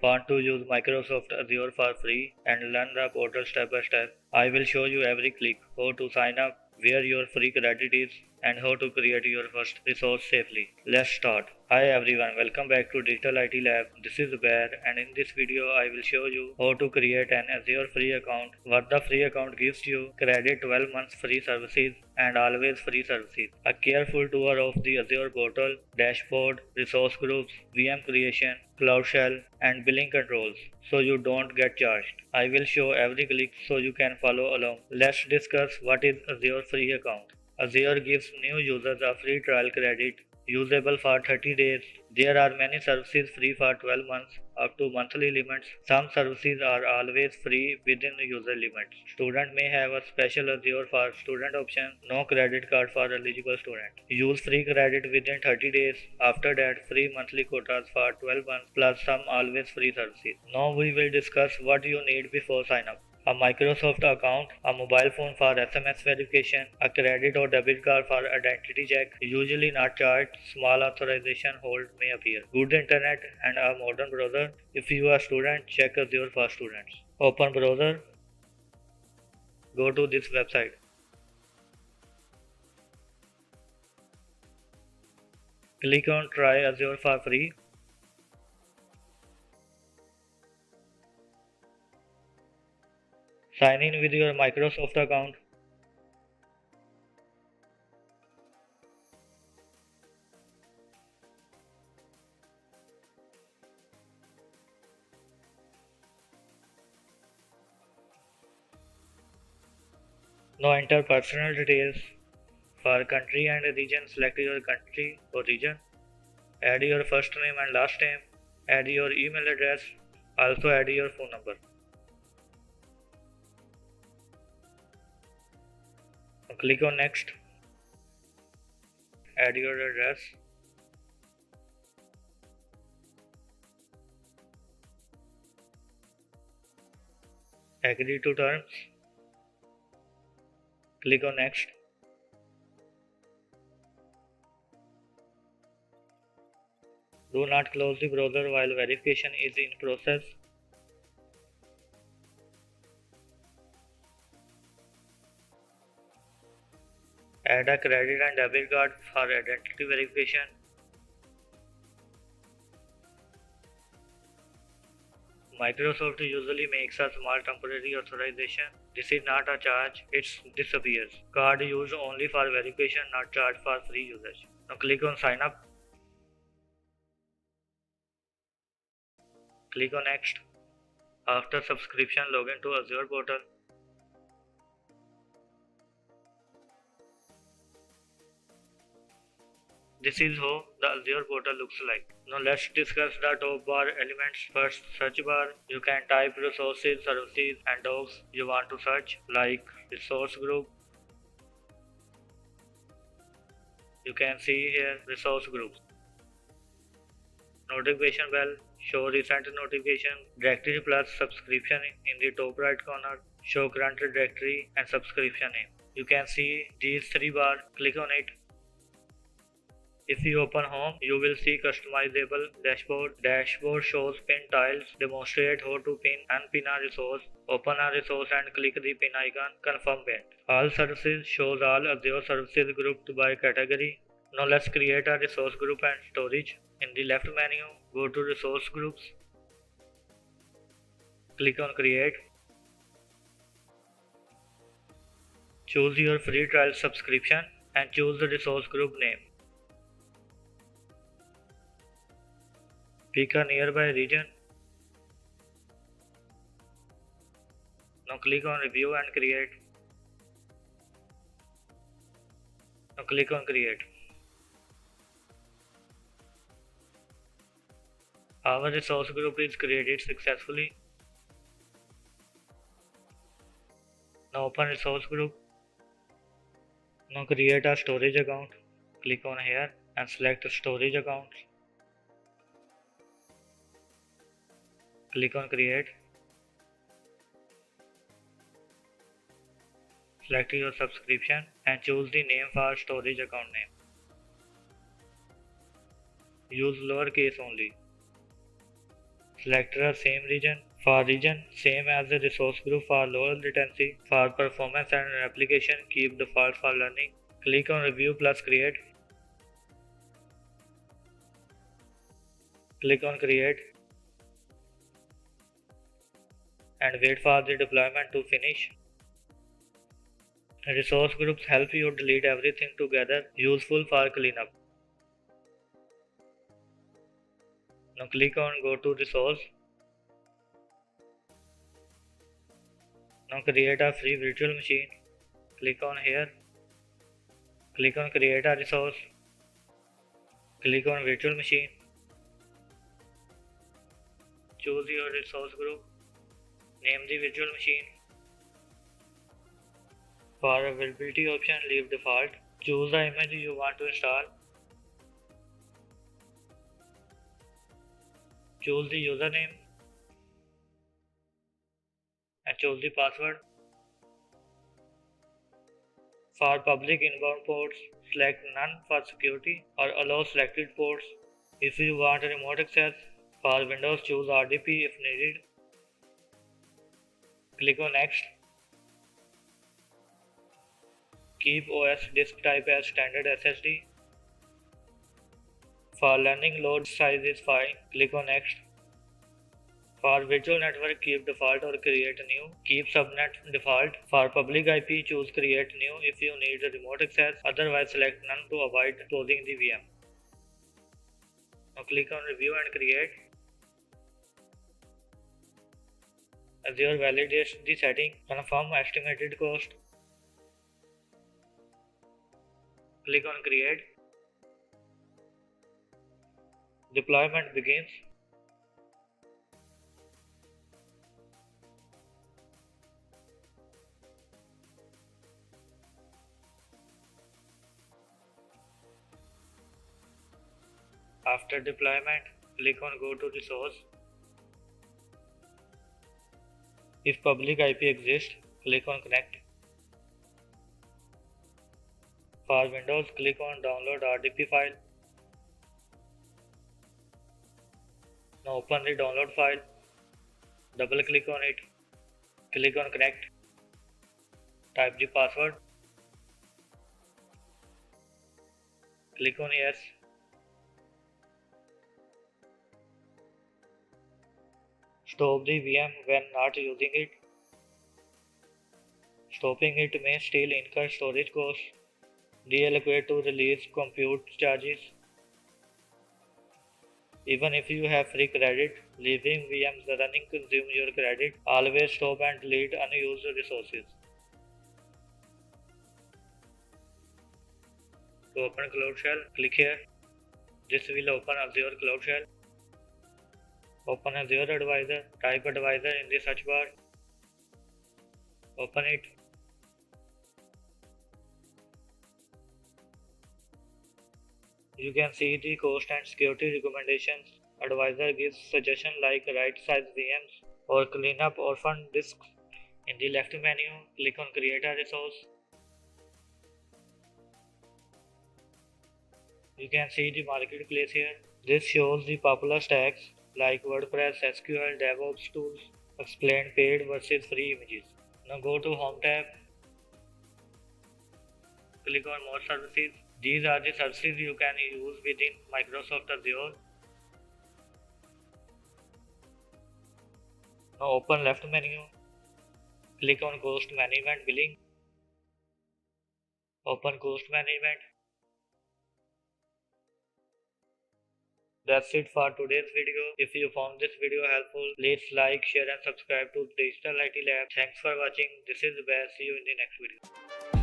Want to use Microsoft Azure for free and learn the portal step by step? I will show you every click, how to sign up, where your free credit is, and how to create your first resource safely. Let's start. Hi everyone, welcome back to Digital IT Lab. This is Bear, and in this video I will show you how to create an Azure free account, what the free account gives you, credit 12 months free services, and always free services. A careful tour of the Azure portal, dashboard, resource groups, VM creation, Cloud Shell, and billing controls so you don't get charged. I will show every click so you can follow along. Let's discuss what is Azure free account. Azure gives new users a free trial credit usable for 30 days. There are many services free for 12 months up to monthly limits. Some services are always free within the user limits. Student may have a special Azure for student option, no credit card for eligible student. Use free credit within 30 days. After that, free monthly quotas for 12 months plus some always free services. Now we will discuss what you need before sign up. A Microsoft account, a mobile phone for SMS verification, a credit or debit card for identity check, usually not charged, small authorization hold may appear. Good internet and a modern browser. If you are a student, check Azure for students. Open browser, go to this website. Click on try Azure for free. Sign in with your Microsoft account. Now enter personal details. For country and region, select your country or region. Add your first name and last name. Add your email address. Also add your phone number. Now click on next. Add your address. Agree to terms. Click on next. Do not close the browser while verification is in process. Add a credit and debit card for identity verification. Microsoft usually makes a small temporary authorization. This is not a charge, it disappears. Card used only for verification, not charged for free usage. Now click on sign up. Click on next. After subscription, log in to Azure Portal. This is how the Azure Portal looks like. Now let's discuss the top bar elements. First, search bar. You can type resources, services, and docs you want to search, like resource group. You can see here resource groups. Notification bell, show recent notification, directory plus subscription in the top right corner, show current directory and subscription name. You can see these three bars, click on it. If you open home, you will see customizable dashboard. Dashboard shows pin tiles, demonstrate how to pin and pin a resource. Open a resource and click the pin icon, confirm pin. All services shows all Azure services grouped by category. Now let's create a resource group and storage. In the left menu, go to resource groups. Click on create. Choose your free trial subscription and choose the resource group name. Pick a nearby region. Now click on review and create. Now click on create. Our resource group is created successfully. Now open resource group. Now create a storage account. Click on here and select storage account. Click on create. Select your subscription and choose the name for storage account name. Use lowercase only. Select the same region. For region, same as the resource group for low latency. For performance and application, keep default for learning. Click on Review plus Create. Click on Create and wait for the deployment to finish. Resource groups help you delete everything together, useful for cleanup. Now click on Go to Resource. Now create a free virtual machine. Click on here. Click on Create a resource. Click on Virtual Machine. Choose your resource group. Name the virtual machine. For availability option, leave default. Choose the image you want to install. Choose the username and choose the password. For public inbound ports, select None for security or allow selected ports. If you want remote access, for Windows choose RDP if needed. Click on Next. Keep OS disk type as standard SSD. For learning, load size is fine. Click on Next. For virtual network, keep default or create new. Keep subnet default. For public IP, choose create new if you need remote access. Otherwise, select none to avoid closing the VM. Now click on Review and Create. Azure validates the setting. Confirm estimated cost. Click on Create. Deployment begins. After deployment, click on Go to Resource. If public IP exists, click on Connect. For Windows, click on Download RDP file. Now open the download file. Double click on it. Click on Connect. Type the password. Click on Yes. Stop the VM when not using it. Stopping it may still incur storage costs. Deallocate to release compute charges. Even if you have free credit, leaving VMs running consume your credit. Always stop and delete unused resources. To open Cloud Shell, click here. This will open Azure Cloud Shell. Open Azure Advisor. Type Advisor in the search bar. Open it. You can see the cost and security recommendations. Advisor gives suggestions like right size VMs or clean up orphan disks. In the left menu, click on Create a resource. You can see the marketplace here. This shows the popular stacks like WordPress, SQL, DevOps tools, explain paid versus free images. Now go to Home tab. Click on More Services. These are the services you can use within Microsoft Azure. Now open left menu. Click on Cost Management Billing. Open Cost Management. That's it for today's video. If you found this video helpful, please like, share and subscribe to Digital IT Lab. Thanks for watching. This is Baz. See you in the next video.